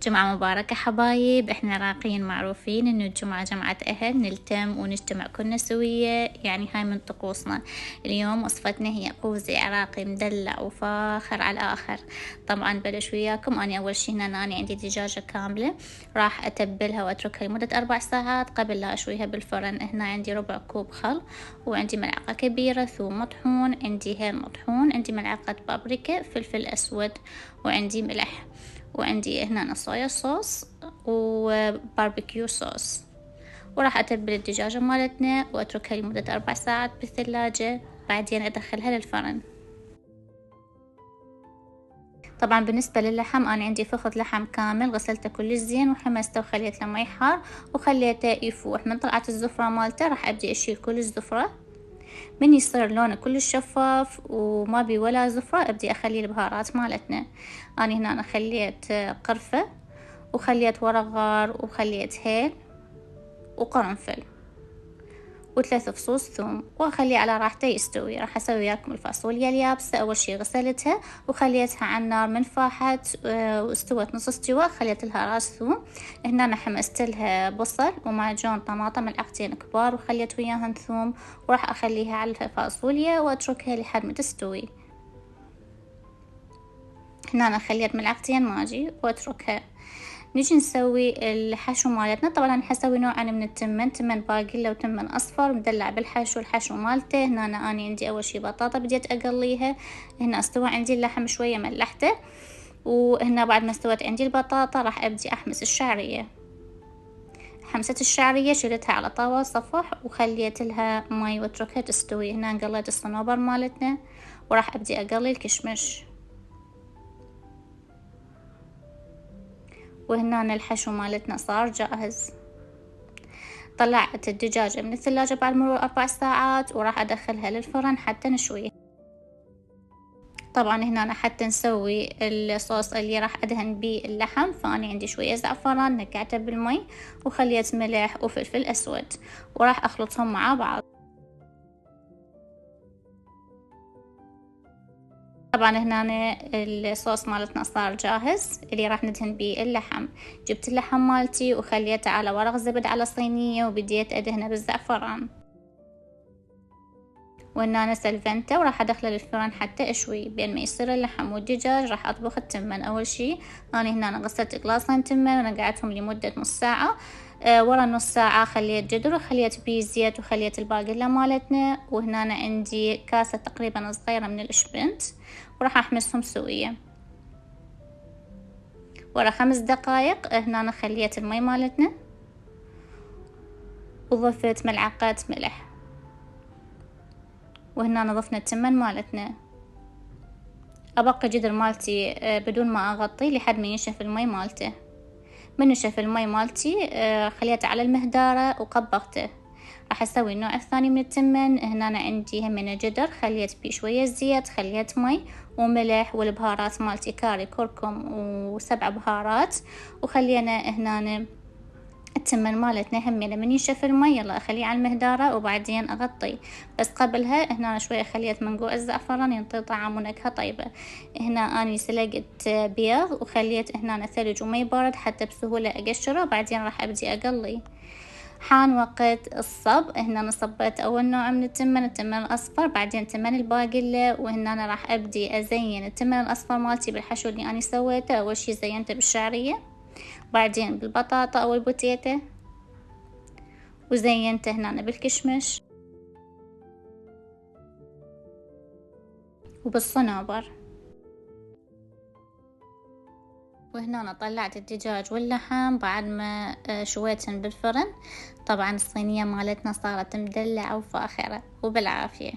جمعة مباركة حبايب. احنا عراقيين معروفين انه الجمعة جمعة اهل، نلتم ونجتمع كلنا سوية، يعني هاي من طقوسنا. اليوم وصفتنا هي قوزي عراقي مدلع وفاخر على الاخر. طبعا بلش وياكم. انا اول شي هنا انا عندي دجاجة كاملة، راح اتبلها واتركها لمدة 4 ساعات قبل لا اشويها بالفرن. هنا عندي ربع كوب خل، وعندي ملعقة كبيرة ثوم مطحون، عندي هيل مطحون، عندي ملعقة بابريكا، فلفل اسود، وعندي ملح، وعندي هنا صويا صوص وباربيكيو صوص. وراح أتبل الدجاجة مالتنا وأتركها لمدة 4 ساعات بالثلاجة، بعدين أدخلها للفرن. طبعا بالنسبة للحم أنا عندي فخذ لحم كامل، غسلته كلش زين وحمسته وخليت له مي حار وخليته يفوح. من طلعت الزفرة مالته راح أبدي أشيل كل الزفرة. من يصير لونه كلش شفاف وما بي ولا زفرة أبدي أخلي البهارات مالتنا. أنا هنا خليت قرفة، وخليت ورق غار، وخليت هيل وقرنفل، و3 فصوص ثوم، واخليه على راحته يستوي. راح اسوي وياكم الفاصوليا اليابسة. اول شي غسلتها وخليتها على النار، من فاحت واستوت نص استواء خليت لها راس ثوم. هنا انا حمست لها بصل ومعجون طماطم ملعقتين كبار وخليت وياهن ثوم، وراح اخليها على الفاصوليا واتركها لحد ما تستوي. هنا انا خليت ملعقتين ماجي واتركها. نيجي نسوي الحشو مالتنا. طبعا انا حسوي نوعين من التمن، تمن باقيلا وتمن اصفر مدلع بالحشو. الحشو مالته هنا أنا عندي اول شي بطاطا بديت اقليها. هنا استوى عندي اللحم شوية ملحته، وهنا بعد ما استوت عندي البطاطا راح ابدي احمس الشعرية. حمسة الشعرية شلتها على طاولة صفح وخليت لها ماي واتركها تستوي. هنا قليت الصنوبر مالتنا وراح ابدي اقلي الكشمش. وهنا الحشو مالتنا صار جاهز. طلعت الدجاجة من الثلاجة بعد مرور 4 ساعات وراح أدخلها للفرن حتى نشويها. طبعا هنا حتى نسوي الصوص اللي راح أدهن بيه اللحم، فأنا عندي شوية زعفران نقعته بالمي وخليت ملح وفلفل أسود وراح أخلطهم مع بعض. طبعا هنا الصوص مالتنا صار جاهز اللي راح ندهن بيه اللحم. جبت اللحم مالتي وخليته على ورق زبد على صينية وبديت أدهنه بالزعفران. وهنا سلفنته وراح ادخله للفرن حتى اشوي. بين ما يصير اللحم والدجاج راح اطبخ التمن. اول شي انا هنا غسلت قلاصين تمن ونقعتهم لمدة نص ساعة. ورا نص ساعة خليت جدر وخليت بيه زيت وخليت الباقيلا مالتنا. وهنا عندي كاسة تقريبا صغيرة من الاشبنت وراح احمسهم سوية. ورا 5 دقايق هنا خليت المي مالتنا وضفت ملعقة ملح. وهنا نضفنا التمن مالتنا. ابقي جدر مالتي بدون ما اغطي لحد ما ينشف المي مالته. من نشف المي مالتي خليته على المهدارة وقبضته. راح اسوي النوع الثاني من التمن. هنا أنا عندي هم جدر خليت بيه شوية زيت، خليت مي وملح والبهارات مالتي كاري كركم و7 بهارات. وخلينا هنا التمن مالتنا همينه من ينشف المي يلا اخليه على المهدارة وبعدين اغطي. بس قبلها هنا شوية خليت منقوع الزعفران ينطي طعم ونكهة طيبة. هنا اني سلقت بيض وخليت هنا ثلج ومي بارد حتى بسهولة اقشره، وبعدين راح ابدي اقلي. حان وقت الصب. هنا صبيت اول نوع من التمن، التمن الاصفر، بعدين تمن الباقلة. وهنا أنا راح ابدي ازين التمن الاصفر مالتي بالحشو اللي اني سويته. اول شي زينته بالشعرية، بعدين بالبطاطا او البوتيتة، وزينته هنا بالكشمش وبالصنوبر. وهنا أنا طلعت الدجاج واللحم بعد ما شويتهم بالفرن. طبعا الصينية مالتنا صارت مدلعة وفاخرة وبالعافية.